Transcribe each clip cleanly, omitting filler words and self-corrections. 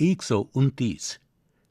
129,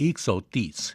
130।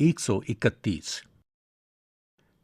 131।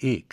1.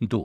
2.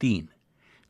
3.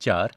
4.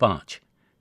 5.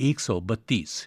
132।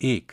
1.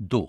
2.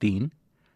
3.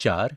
4.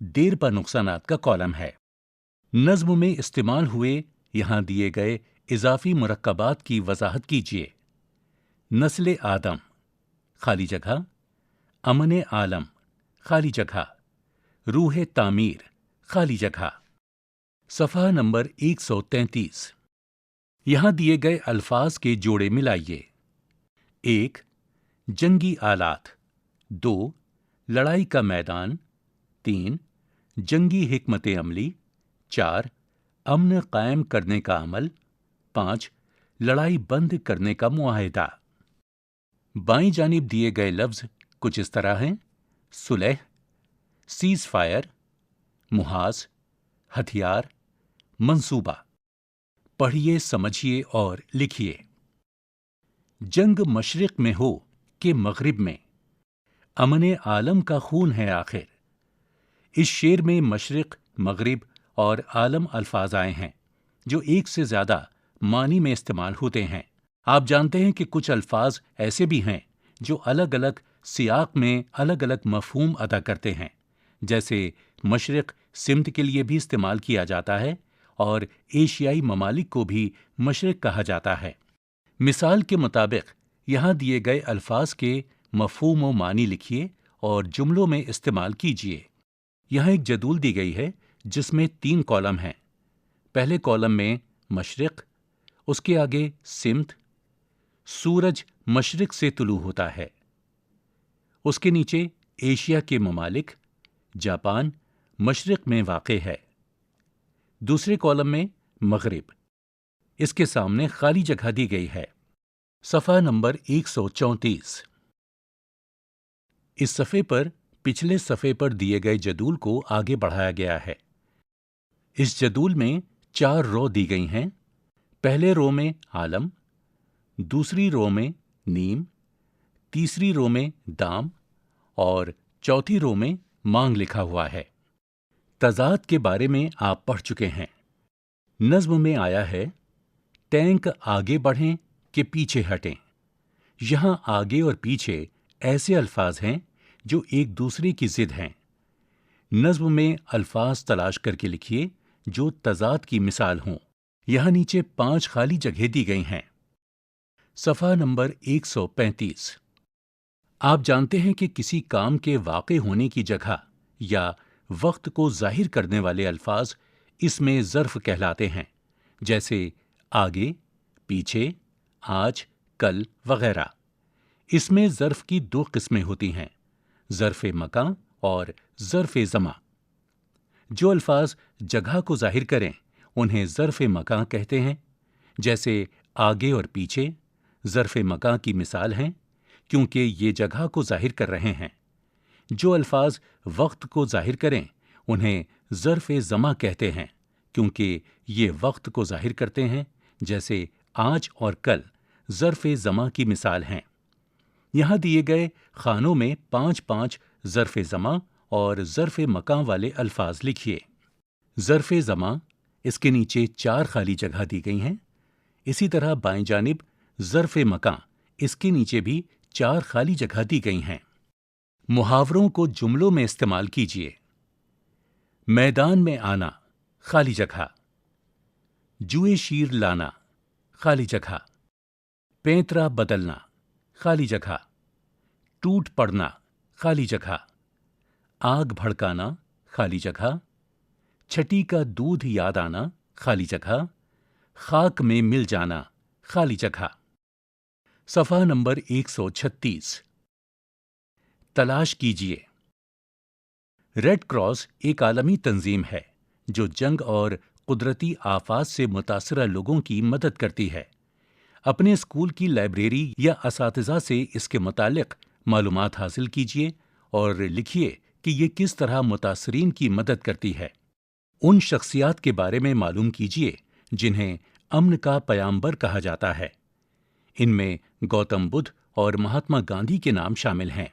دیرپا نقصانات کا کالم ہے۔ نظم میں استعمال ہوئے یہاں دیے گئے اضافی مرکبات کی وضاحت کیجیے۔ نسل آدم، خالی جگہ۔ امن عالم، خالی جگہ۔ روح تعمیر، خالی جگہ۔ صفحہ نمبر 133۔ یہاں دیے گئے الفاظ کے جوڑے ملائیے۔ 1. جنگی آلات۔ 2. لڑائی کا میدان۔ 3. جنگی حکمت عملی۔ 4. امن قائم کرنے کا عمل۔ 5. لڑائی بند کرنے کا معاہدہ۔ بائیں جانب دیے گئے لفظ کچھ اس طرح ہیں: صلح، سیز فائر، محاذ، ہتھیار، منصوبہ۔ پڑھیے، سمجھیے اور لکھیے۔ جنگ مشرق میں ہو کہ مغرب میں، امن عالم کا خون ہے آخر۔ اس شعر میں مشرق، مغرب اور عالم الفاظ آئے ہیں جو ایک سے زیادہ معنی میں استعمال ہوتے ہیں۔ آپ جانتے ہیں کہ کچھ الفاظ ایسے بھی ہیں جو الگ الگ سیاق میں الگ الگ مفہوم ادا کرتے ہیں، جیسے مشرق سمت کے لیے بھی استعمال کیا جاتا ہے اور ایشیائی ممالک کو بھی مشرق کہا جاتا ہے۔ مثال کے مطابق یہاں دیے گئے الفاظ کے مفہوم و معنی لکھیے اور جملوں میں استعمال کیجیے۔ یہاں ایک جدول دی گئی ہے جس میں 3 کالم ہیں۔ پہلے کالم میں مشرق، اس کے آگے سمت، سورج مشرق سے طلوع ہوتا ہے۔ اس کے نیچے ایشیا کے ممالک، جاپان مشرق میں واقع ہے۔ دوسرے کالم میں مغرب، اس کے سامنے خالی جگہ دی گئی ہے۔ صفحہ نمبر 134۔ اس صفحے پر پچھلے صفحے پر دیے گئے جدول کو آگے بڑھایا گیا ہے۔ اس جدول میں 4 رو دی گئی ہیں۔ پہلے رو میں عالم، دوسری رو میں نیم، تیسری رو میں دام اور چوتھی رو میں مانگ لکھا ہوا ہے۔ تضاد کے بارے میں آپ پڑھ چکے ہیں۔ نظم میں آیا ہے: ٹینک آگے بڑھیں کہ پیچھے ہٹیں۔ یہاں آگے اور پیچھے ایسے الفاظ ہیں جو ایک دوسرے کی ضد ہیں۔ نظم میں الفاظ تلاش کر کے لکھیے جو تضاد کی مثال ہوں۔ یہاں نیچے 5 خالی جگہیں دی گئی ہیں۔ صفحہ نمبر 135۔ آپ جانتے ہیں کہ کسی کام کے واقع ہونے کی جگہ یا وقت کو ظاہر کرنے والے الفاظ اس میں ظرف کہلاتے ہیں، جیسے آگے، پیچھے، آج، کل وغیرہ۔ اس میں ظرف کی 2 قسمیں ہوتی ہیں: ظرف مکان اور ظرف زمان۔ جو الفاظ جگہ کو ظاہر کریں انہیں ظرف مکان کہتے ہیں، جیسے آگے اور پیچھے ظرف مکان کی مثال ہیں کیونکہ یہ جگہ کو ظاہر کر رہے ہیں۔ جو الفاظ وقت کو ظاہر کریں انہیں ظرف زمان کہتے ہیں کیونکہ یہ وقت کو ظاہر کرتے ہیں، جیسے آج اور کل ظرف زمان کی مثال ہیں۔ یہاں دیے گئے خانوں میں 5 ظرف زمان اور ظرف مکان والے الفاظ لکھیے۔ ظرف زمان، اس کے نیچے 4 خالی جگہ دی گئی ہیں۔ اسی طرح بائیں جانب ظرف مکان، اس کے نیچے بھی 4 خالی جگہ دی گئی ہیں۔ محاوروں کو جملوں میں استعمال کیجیے۔ میدان میں آنا، خالی جگہ۔ جوئے شیر لانا، خالی جگہ۔ پینترا بدلنا، خالی جگہ۔ ٹوٹ پڑنا، خالی جگہ۔ آگ بھڑکانا، خالی جگہ۔ چھٹی کا دودھ یاد آنا، خالی جگہ۔ خاک میں مل جانا، خالی جگہ۔ صفحہ نمبر 136۔ تلاش کیجیے۔ ریڈ کراس ایک عالمی تنظیم ہے جو جنگ اور قدرتی آفات سے متاثرہ لوگوں کی مدد کرتی ہے۔ اپنے اسکول کی لائبریری یا اساتذہ سے اس کے متعلق معلومات حاصل کیجیے اور لکھیے کہ یہ کس طرح متاثرین کی مدد کرتی ہے۔ ان شخصیات کے بارے میں معلوم کیجیے جنہیں امن کا پیامبر کہا جاتا ہے۔ ان میں گوتم بدھ اور مہاتما گاندھی کے نام شامل ہیں۔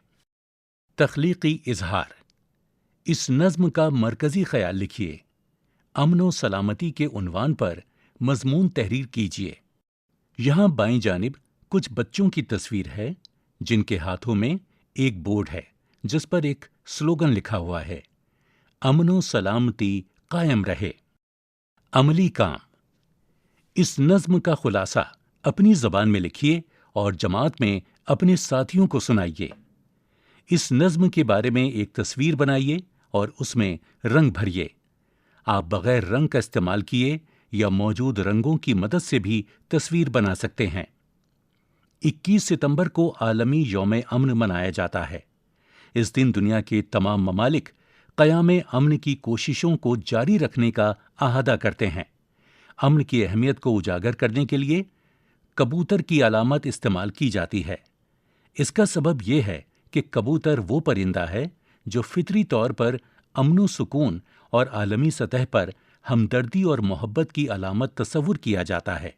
تخلیقی اظہار۔ اس نظم کا مرکزی خیال لکھیے۔ امن و سلامتی کے عنوان پر مضمون تحریر کیجیے۔ یہاں بائیں جانب کچھ بچوں کی تصویر ہے جن کے ہاتھوں میں ایک بورڈ ہے جس پر ایک سلوگن لکھا ہوا ہے: امن و سلامتی قائم رہے۔ عملی کام۔ اس نظم کا خلاصہ اپنی زبان میں لکھیے اور جماعت میں اپنے ساتھیوں کو سنائیے۔ اس نظم کے بارے میں ایک تصویر بنائیے اور اس میں رنگ بھریے۔ آپ بغیر رنگ کا استعمال کیے یا موجود رنگوں کی مدد سے بھی تصویر بنا سکتے ہیں۔ 21 ستمبر کو عالمی یوم امن منایا جاتا ہے۔ اس دن دنیا کے تمام ممالک قیام امن کی کوششوں کو جاری رکھنے کا عہدہ کرتے ہیں۔ امن کی اہمیت کو اجاگر کرنے کے لیے کبوتر کی علامت استعمال کی جاتی ہے۔ اس کا سبب یہ ہے کہ کبوتر وہ پرندہ ہے جو فطری طور پر امن و سکون اور عالمی سطح پر ہمدردی اور محبت کی علامت تصور کیا جاتا ہے۔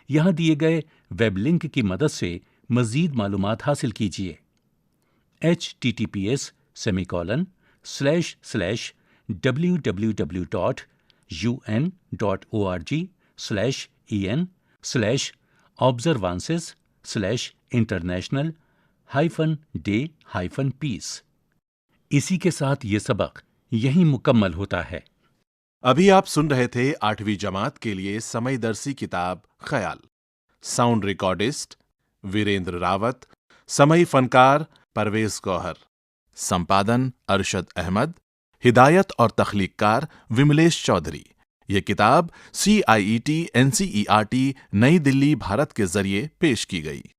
یہاں دیے گئے ویب لنک کی مدد سے مزید معلومات حاصل کیجیے۔ https://www.un.org/en/observances/international-day-peace۔ اسی کے ساتھ یہ سبق یہیں مکمل ہوتا ہے۔ ابھی آپ سن رہے تھے 8ویں جماعت کے لیے سمئی درسی کتاب خیال۔ ساؤنڈ ریکارڈسٹ ویریندر راوت، سمئی فنکار پرویز گوہر، سمپادن ارشد احمد، ہدایت اور تخلیق کار وملیش چودھری۔ یہ کتاب CIET NCERT نئی دلی بھارت کے ذریعے پیش کی گئی۔